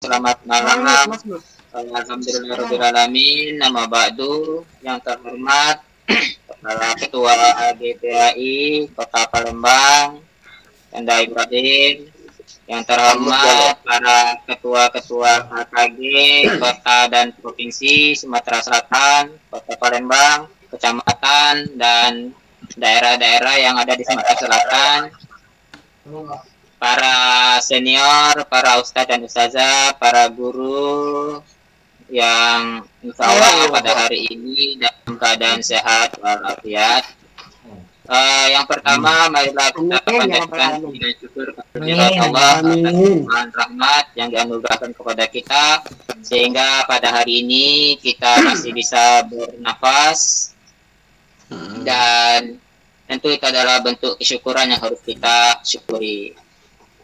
selamat malam. Alhamdulillahirrahmanirrahim. Nama ba'du, yang terhormat Kepala Ketua AGPAI Kota Palembang, Enda Ibrahim. Yang terhormat para ketua-ketua KKG Kota dan Provinsi Sumatera Selatan, Kota Palembang, kecamatan, dan daerah-daerah yang ada di Sumatera Selatan, para senior, para ustadz dan ustazah, para guru yang insya Allah pada hari ini dalam keadaan sehat walafiat. Yang pertama, marilah kita panjatkan puji dan syukur kehadirat Allah atas limpahan rahmat yang dianugerahkan kepada kita, sehingga pada hari ini kita masih bisa bernafas, dan tentu itu adalah bentuk kesyukuran yang harus kita syukuri.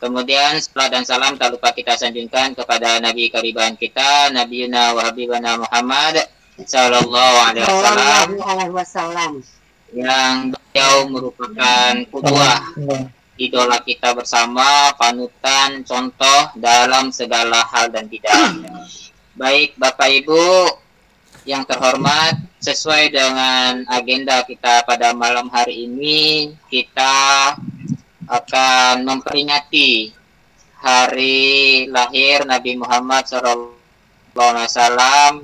Kemudian salam dan salam tak lupa kita sanjungkan kepada Nabi kariban kita, Nabi Yuna wa Habibana Muhammad Sallallahu Alaihi Wasallam, yang beliau merupakan qudwah, idola kita bersama, panutan, contoh dalam segala hal dan bidang. Baik Bapak Ibu yang terhormat, sesuai dengan agenda kita pada malam hari ini, kita akan memperingati hari lahir Nabi Muhammad SAW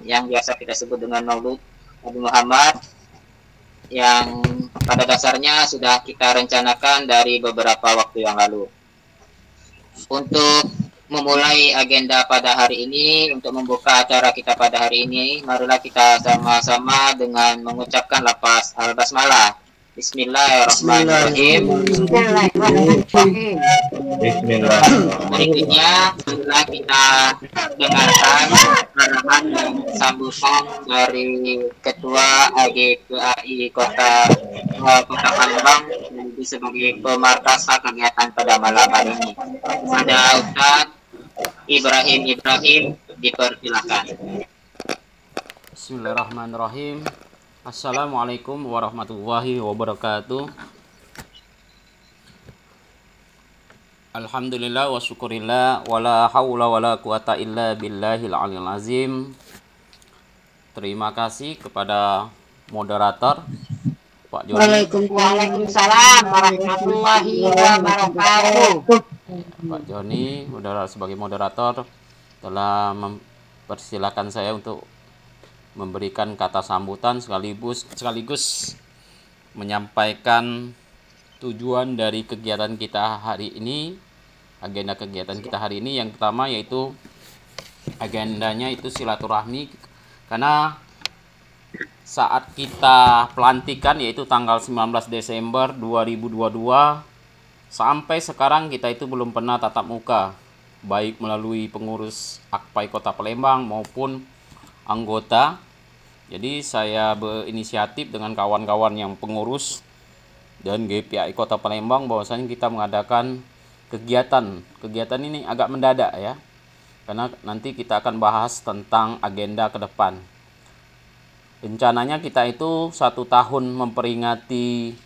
yang biasa kita sebut dengan Maulud Nabi Muhammad, yang pada dasarnya sudah kita rencanakan dari beberapa waktu yang lalu. Untuk memulai agenda pada hari ini, untuk membuka acara kita pada hari ini, marilah kita sama-sama dengan mengucapkan lafaz al-basmalah. Bismillahirrahmanirrahim. Berikutnya, marilah kita dengarkan arahan dan sambutan dari Ketua AGPAI Kota Palembang sebagai pemarkasa kegiatan pada malam hari ini. Ada Ustaz Ibrahim, dipersilakan. Bismillahirrahmanirrahim. Assalamualaikum warahmatullahi wabarakatuh. Alhamdulillah wa syukurillah wa la hawla wa la quwata illa billahil aliyil azim. Terima kasih kepada moderator Pak Joni. Waalaikumsalam warahmatullahi wabarakatuh. Pak Joni sebagai moderator telah mempersilakan saya untuk memberikan kata sambutan sekaligus menyampaikan tujuan dari kegiatan kita hari ini, agenda kegiatan kita hari ini. Yang pertama yaitu agendanya itu silaturahmi, karena saat kita pelantikan yaitu tanggal 19 Desember 2022 sampai sekarang kita itu belum pernah tatap muka, baik melalui pengurus AKPAI Kota Palembang maupun anggota. Jadi saya berinisiatif dengan kawan-kawan yang pengurus dan GPAI Kota Palembang bahwasanya kita mengadakan kegiatan ini agak mendadak ya, karena nanti kita akan bahas tentang agenda ke depan. Rencananya kita itu 1 tahun memperingati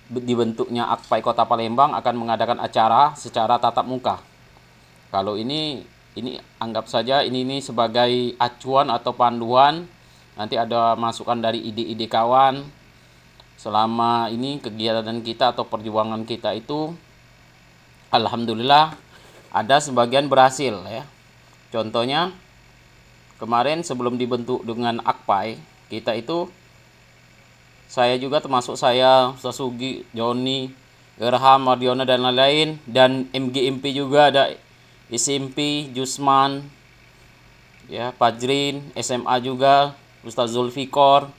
dibentuknya AKPAI Kota Palembang akan mengadakan acara secara tatap muka. Kalau ini anggap saja ini sebagai acuan atau panduan. Nanti ada masukan dari ide-ide kawan. Selama ini kegiatan kita atau perjuangan kita itu alhamdulillah ada sebagian berhasil ya. Contohnya kemarin sebelum dibentuk dengan AKPAI, kita itu saya juga termasuk saya, Sasugi, Joni, Gerham, Mardiona dan lain-lain, dan MGMP juga ada SMP, Jusman, ya, Fajrin, SMA juga, Ustaz Zulfikor.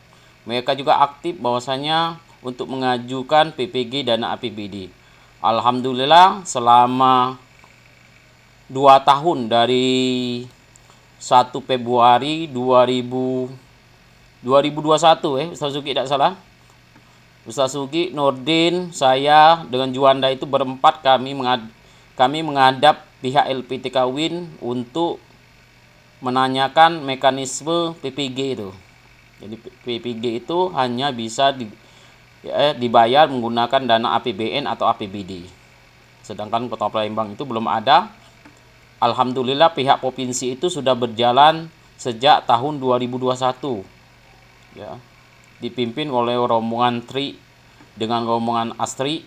Mereka juga aktif bahwasanya untuk mengajukan PPG dana APBD. Alhamdulillah selama 2 tahun dari 1 Februari 2021 Ustaz Sugi tidak salah. Ustaz Sugi, Nurdin, saya dengan Juanda itu berempat kami menghadap pihak LPTK Win untuk menanyakan mekanisme PPG itu. Jadi PPG itu hanya bisa dibayar menggunakan dana APBN atau APBD. Sedangkan Kota Palembang itu belum ada alhamdulillah pihak provinsi itu sudah berjalan sejak tahun 2021. Ya. Dipimpin oleh rombongan Tri dengan rombongan Astri.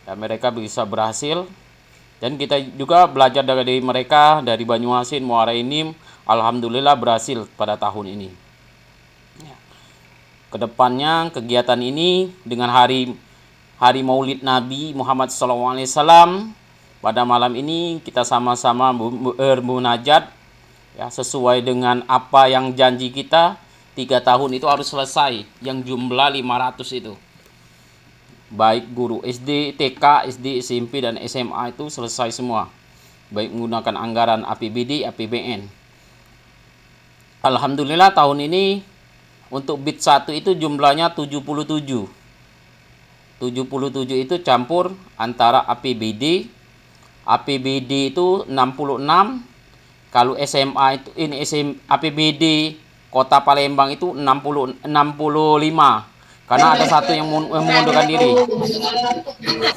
Ya, mereka bisa berhasil. Dan kita juga belajar dari mereka, dari Banyuasin, Muara Enim, alhamdulillah berhasil pada tahun ini. Ya. Kedepannya kegiatan ini dengan hari Maulid Nabi Muhammad SAW, pada malam ini kita sama-sama bermunajat, ya, sesuai dengan apa yang janji kita 3 tahun itu harus selesai, yang jumlah 500 itu. Baik guru SD, TK, SD, SMP, dan SMA itu selesai semua. Baik menggunakan anggaran APBD, APBN. Alhamdulillah tahun ini untuk bid 1 itu jumlahnya 77. 77 itu campur antara APBD itu 66. Kalau SMA itu APBD Kota Palembang itu 65. Karena ada satu yang mengundurkan diri.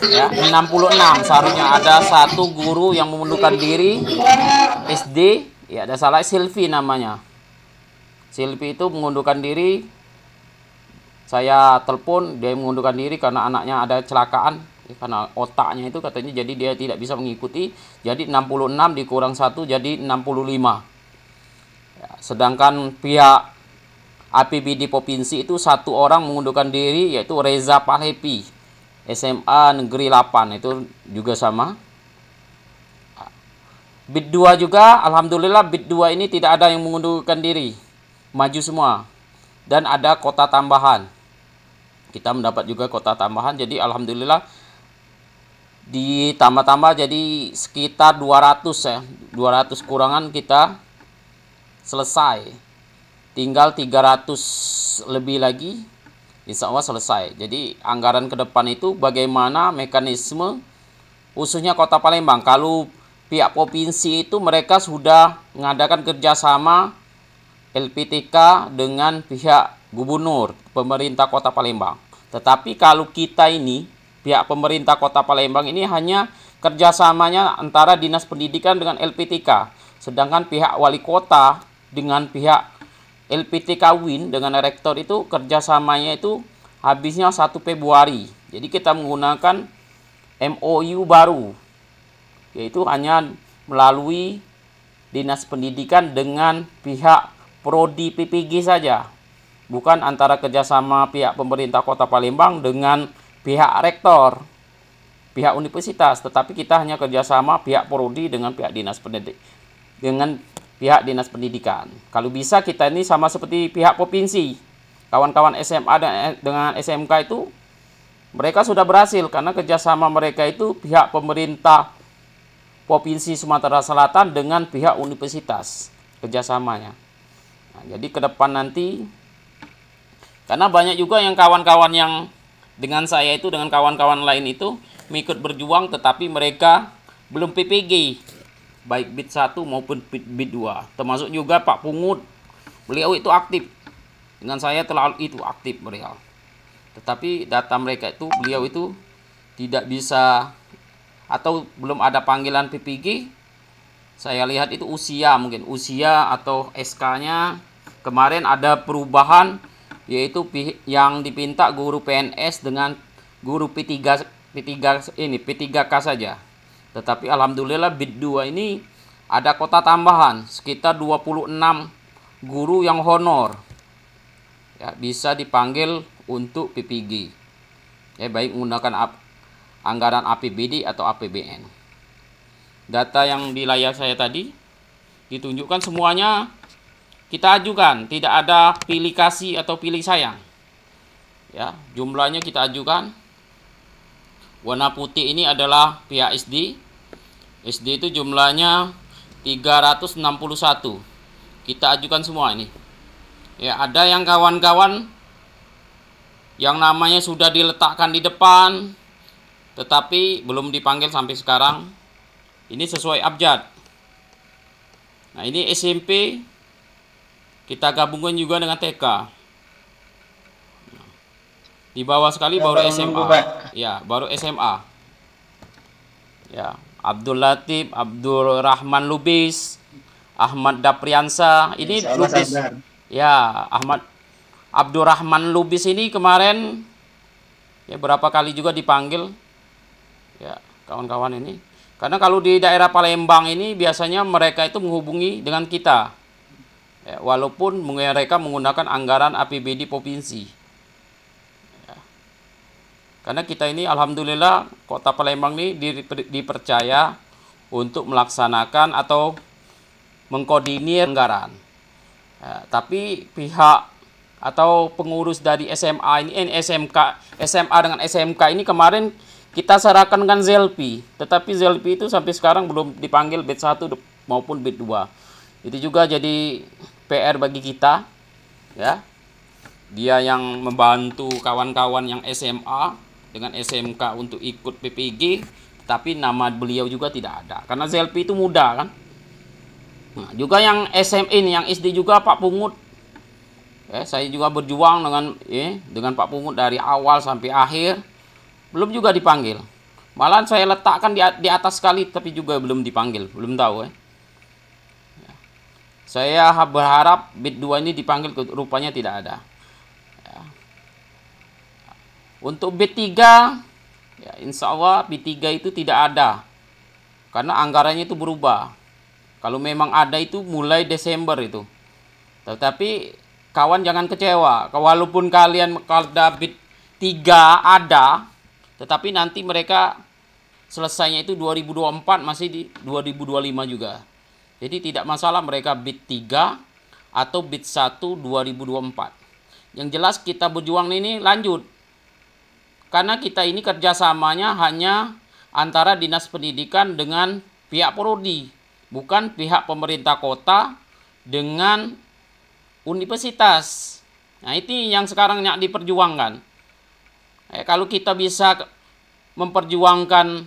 Ya, 66. Seharusnya ada satu guru yang mengundurkan diri SD, ya ada salah, Silvi namanya. Silvi itu mengundurkan diri. Saya telepon, dia mengundurkan diri karena anaknya ada kecelakaan, karena otaknya itu katanya, jadi dia tidak bisa mengikuti. Jadi 66 dikurang 1 jadi 65. Ya, sedangkan pihak APBD provinsi itu 1 orang mengundurkan diri, yaitu Reza Palepi, SMA Negeri 8, itu juga sama. Bid 2 juga, alhamdulillah bid 2 ini tidak ada yang mengundurkan diri, maju semua. Dan ada kota tambahan, kita mendapat juga kota tambahan, jadi alhamdulillah ditambah-tambah jadi sekitar 200 ya, 200 kurangan kita selesai. Tinggal 300 lebih lagi, insya Allah selesai. Jadi anggaran ke depan itu bagaimana mekanisme, khususnya Kota Palembang. Kalau pihak provinsi itu mereka sudah mengadakan kerjasama LPTK dengan pihak gubernur, pemerintah Kota Palembang. Tetapi kalau kita ini, pihak pemerintah Kota Palembang ini hanya kerjasamanya antara Dinas Pendidikan dengan LPTK. Sedangkan pihak wali kota dengan pihak LPTK Win dengan rektor itu kerjasamanya itu habisnya 1 Februari. Jadi kita menggunakan MOU baru, yaitu hanya melalui Dinas Pendidikan dengan pihak Prodi PPG saja. Bukan antara kerjasama pihak pemerintah Kota Palembang dengan pihak rektor, pihak universitas. Tetapi kita hanya kerjasama pihak Prodi dengan pihak Dinas Pendidikan, dengan pihak Dinas Pendidikan. Kalau bisa kita ini sama seperti pihak provinsi. Kawan-kawan SMA dengan SMK itu mereka sudah berhasil karena kerjasama mereka itu pihak pemerintah Provinsi Sumatera Selatan dengan pihak universitas kerjasamanya. Nah, jadi ke depan nanti, karena banyak juga yang kawan-kawan yang dengan saya itu, dengan kawan-kawan lain itu mengikut berjuang, tetapi mereka belum PPG. Baik bid 1 maupun bid 2. Termasuk juga Pak Pungut. Beliau itu aktif. Dengan saya terlalu itu aktif beliau. Tetapi data mereka itu, beliau itu tidak bisa atau belum ada panggilan PPG. Saya lihat itu usia, mungkin usia atau SK-nya. Kemarin ada perubahan, yaitu yang dipinta guru PNS dengan guru P3K saja. Tetapi alhamdulillah bid 2 ini ada kota tambahan sekitar 26 guru yang honor, ya, bisa dipanggil untuk PPG, ya, baik menggunakan anggaran APBD atau APBN. Data yang di layar saya tadi ditunjukkan semuanya kita ajukan, tidak ada pilih kasih atau pilih sayang, ya, jumlahnya kita ajukan. Warna putih ini adalah pihak SD. SD itu jumlahnya 361. Kita ajukan semua ini. Ya, ada yang kawan-kawan yang namanya sudah diletakkan di depan, tetapi belum dipanggil sampai sekarang. Ini sesuai abjad. Nah, ini SMP. Kita gabungkan juga dengan TK. Di bawah sekali baru SMA. Ya, baru SMA. Ya, Abdul Latif, Abdul Rahman Lubis, Ahmad Dapriansa. Ini Lubis. Ya, Abdul Rahman Lubis ini kemarin ya berapa kali juga dipanggil. Ya, kawan-kawan ini. Karena kalau di daerah Palembang ini biasanya mereka itu menghubungi dengan kita. Ya, walaupun mereka menggunakan anggaran APBD provinsi. Karena kita ini alhamdulillah Kota Palembang ini dipercaya untuk melaksanakan atau mengkoordinir anggaran. Ya, tapi pihak atau pengurus dari SMA ini, SMA dengan SMK ini kemarin kita serahkan dengan ZELPI. Tetapi ZELPI itu sampai sekarang belum dipanggil BID 1 maupun BID 2. Itu juga jadi PR bagi kita. Ya. Dia yang membantu kawan-kawan yang SMA dengan SMK untuk ikut PPG, tapi nama beliau juga tidak ada. Karena ZLP itu muda kan. Nah, juga yang SM ini, yang SD juga Pak Pungut. Saya juga berjuang dengan Pak Pungut dari awal sampai akhir. Belum juga dipanggil. Malahan saya letakkan di atas sekali, tapi juga belum dipanggil. Belum tahu. Saya berharap BID 2 ini dipanggil, rupanya tidak ada. Untuk B3, ya insya Allah B3 itu tidak ada. Karena anggarannya itu berubah. Kalau memang ada itu mulai Desember itu. Tetapi kawan jangan kecewa. Walaupun kalian kalau B3 ada, tetapi nanti mereka selesainya itu 2024 masih di 2025 juga. Jadi tidak masalah mereka B3 atau B1 2024. Yang jelas kita berjuang ini lanjut. Karena kita ini kerjasamanya hanya antara Dinas Pendidikan dengan pihak Prodi. Bukan pihak pemerintah kota dengan universitas. Nah itu yang sekarang diperjuangkan. Kalau kita bisa memperjuangkan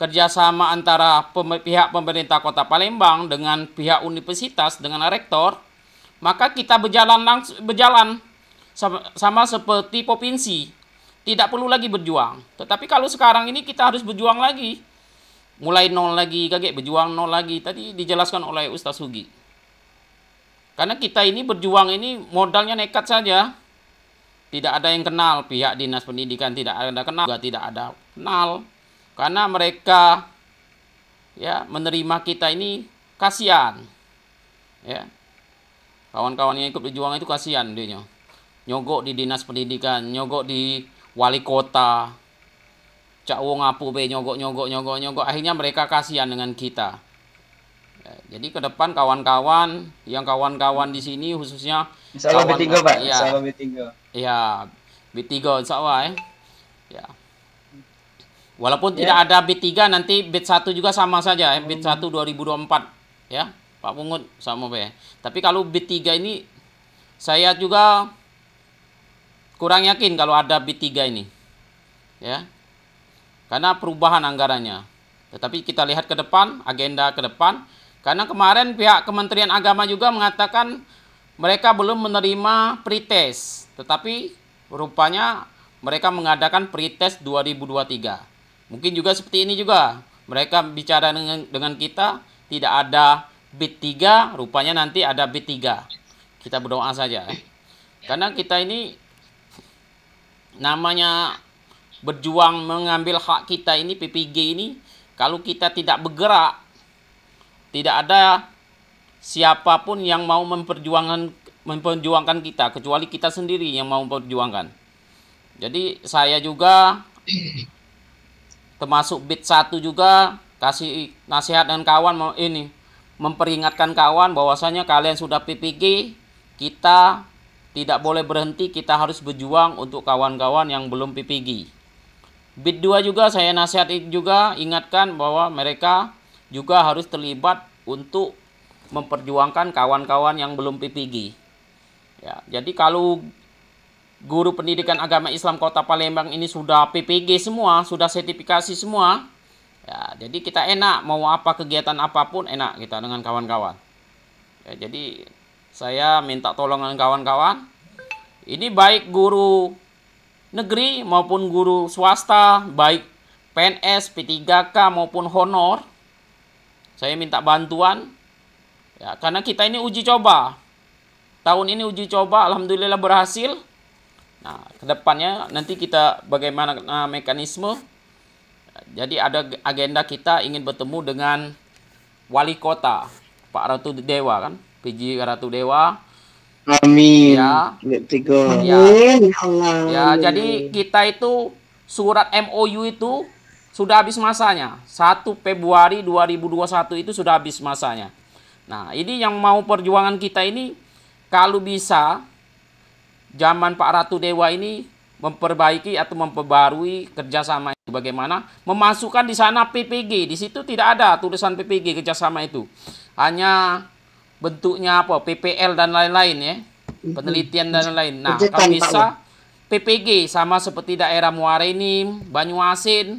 kerjasama antara pihak pemerintah kota Palembang dengan pihak universitas, dengan rektor, maka kita berjalan sama seperti provinsi. Tidak perlu lagi berjuang. Tetapi kalau sekarang ini kita harus berjuang lagi. Mulai nol lagi, berjuang nol lagi. Tadi dijelaskan oleh Ustaz Sugi. Karena kita ini berjuang ini modalnya nekat saja. Tidak ada yang kenal. Pihak Dinas Pendidikan tidak ada kenal. Juga tidak ada kenal. Karena mereka ya menerima kita ini kasihan. Ya. Kawan-kawan yang ikut berjuang itu kasihan dia. Nyogok di Dinas Pendidikan, nyogok di wali kota, cak wong apu be nyogok. Akhirnya mereka kasihan dengan kita. Ya, jadi ke depan kawan-kawan di sini khususnya Insya Allah B3 Pak. Ya, Insya Allah B3. Ya, B3 Insya Allah ya. Walaupun tidak ada B3 nanti B1 juga sama saja B1 2024 ya. Pak Pungut sama be. Tapi kalau B3 ini saya juga kurang yakin kalau ada B3 ini. Ya. Karena perubahan anggarannya. Tetapi kita lihat ke depan, agenda ke depan. Karena kemarin pihak Kementerian Agama juga mengatakan mereka belum menerima pretest. Tetapi rupanya mereka mengadakan pretest 2023. Mungkin juga seperti ini juga. Mereka bicara dengan kita, tidak ada B3, rupanya nanti ada B3. Kita berdoa saja. Karena kita ini namanya berjuang mengambil hak kita ini, PPG ini, kalau kita tidak bergerak, tidak ada siapapun yang mau memperjuangkan kita, kecuali kita sendiri yang mau memperjuangkan. Jadi saya juga termasuk BID 1 juga kasih nasihat dan kawan ini memperingatkan kawan bahwasanya kalian sudah PPG, kita tidak boleh berhenti, kita harus berjuang untuk kawan-kawan yang belum PPG. BID 2 juga saya nasihati juga, ingatkan bahwa mereka juga harus terlibat untuk memperjuangkan kawan-kawan yang belum PPG. Ya, jadi kalau guru pendidikan agama Islam Kota Palembang ini sudah PPG semua, sudah sertifikasi semua, ya, jadi kita enak mau apa kegiatan apapun enak kita dengan kawan-kawan. Ya, jadi saya minta tolong dengan kawan-kawan. Ini baik guru negeri maupun guru swasta, baik PNS, P3K maupun honor, saya minta bantuan ya, karena kita ini uji coba. Tahun ini uji coba, alhamdulillah berhasil. Nah, kedepannya nanti kita bagaimana mekanisme. Jadi ada agenda kita ingin bertemu dengan wali kota Pak Ratu Dewa kan, PJ Ratu Dewa. Amin. Ya. Ya. Ya, jadi kita itu surat MOU itu sudah habis masanya. 1 Februari 2021 itu sudah habis masanya. Nah, ini yang mau perjuangan kita ini, kalau bisa zaman Pak Ratu Dewa ini memperbaiki atau memperbarui kerjasama itu, bagaimana memasukkan di sana PPG. Di situ tidak ada tulisan PPG kerjasama itu, hanya bentuknya apa, PPL dan lain-lain ya, penelitian dan lain-lain. Nah, kalau bisa PPG sama seperti daerah Muara Enim, Banyuasin.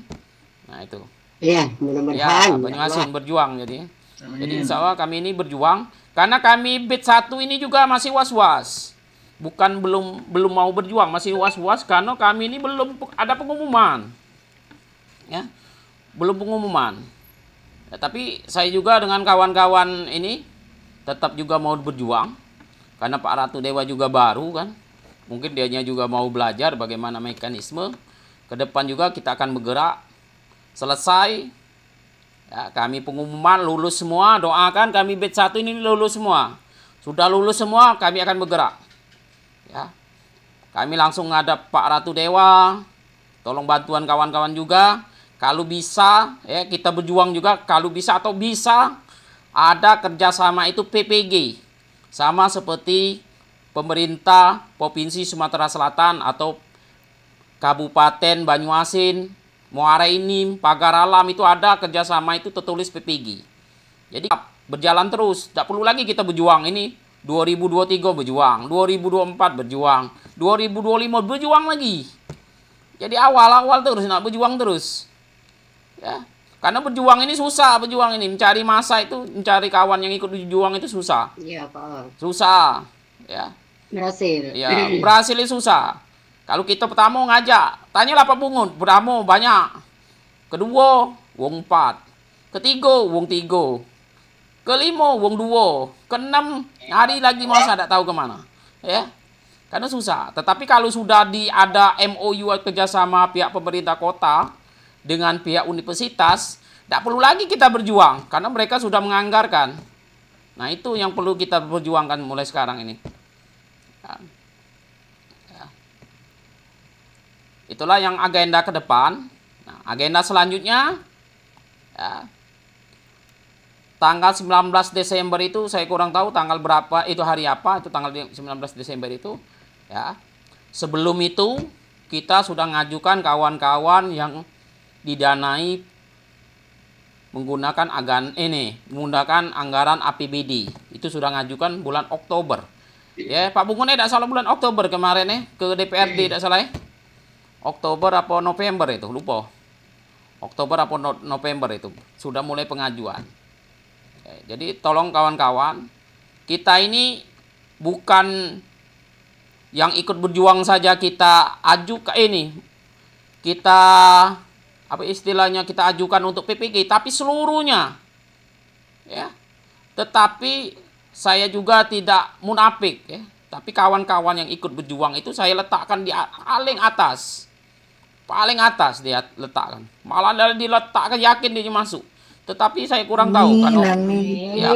Nah itu. Iya, mudah-mudahan. Ya, Banyuasin berjuang jadi. Jadi insya Allah kami ini berjuang karena kami BET 1 ini juga masih was-was. Bukan belum mau berjuang, masih was-was karena kami ini belum ada pengumuman. Ya. Belum pengumuman. Ya, tapi saya juga dengan kawan-kawan ini tetap juga mau berjuang karena Pak Ratu Dewa juga baru kan. Mungkin dianya juga mau belajar bagaimana mekanisme. Ke depan juga kita akan bergerak. Selesai ya, kami pengumuman lulus semua, doakan kami BET 1 ini lulus semua. Sudah lulus semua, kami akan bergerak. Ya. Kami langsung ngadap Pak Ratu Dewa. Tolong bantuan kawan-kawan juga. Kalau bisa ya, kita berjuang juga. Kalau bisa atau bisa ada kerjasama itu PPG. Sama seperti pemerintah Provinsi Sumatera Selatan atau Kabupaten Banyuasin, Muara Enim, Pagar Alam, itu ada kerjasama itu tertulis PPG. Jadi berjalan terus, tidak perlu lagi kita berjuang ini 2023 berjuang, 2024 berjuang, 2025 berjuang lagi. Jadi awal-awal terus nak berjuang terus. Ya, karena berjuang ini susah, berjuang ini mencari masa itu, mencari kawan yang ikut berjuang itu susah. Iya, Pak. Susah, ya. Berhasil. Ya, berhasil itu susah. Kalau kita pertama ngajak, tanyalah Pak Bungun, pertama banyak. Kedua, wong 4. Ketiga, wong 3. Kelima, wong 2. Keenam, hari lagi masa tidak tahu kemana. Ya, karena susah. Tetapi kalau sudah ada MOU kerjasama pihak pemerintah kota dengan pihak universitas, tidak perlu lagi kita berjuang. Karena mereka sudah menganggarkan. Nah, itu yang perlu kita perjuangkan mulai sekarang ini. Ya. Itulah yang agenda ke depan. Nah, agenda selanjutnya ya, tanggal 19 Desember itu saya kurang tahu tanggal berapa, itu hari apa, itu tanggal 19 Desember itu ya. Sebelum itu kita sudah ngajukan kawan-kawan yang didanai menggunakan menggunakan anggaran APBD. Itu sudah ngajukan bulan Oktober. Ya, Pak Bungun tidak salah bulan Oktober kemarin ke DPRD tidak salah ya. Oktober apa November itu, lupa. Oktober apa November itu sudah mulai pengajuan. Jadi tolong kawan-kawan, kita ini bukan yang ikut berjuang saja kita ajukan ini. Kita apa istilahnya, kita ajukan untuk PPG, tapi seluruhnya. Ya. Tetapi saya juga tidak munafik ya. Tapi kawan-kawan yang ikut berjuang itu saya letakkan di paling atas. Paling atas dia letakkan. Malah diletakkan yakin dia masuk. Tetapi saya kurang tahu karena ya,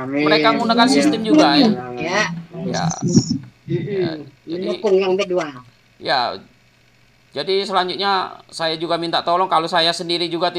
mereka menggunakan sistem juga ya. Ya. Ya. Mendukung yang kedua. Ya. Jadi selanjutnya saya juga minta tolong, kalau saya sendiri juga tidak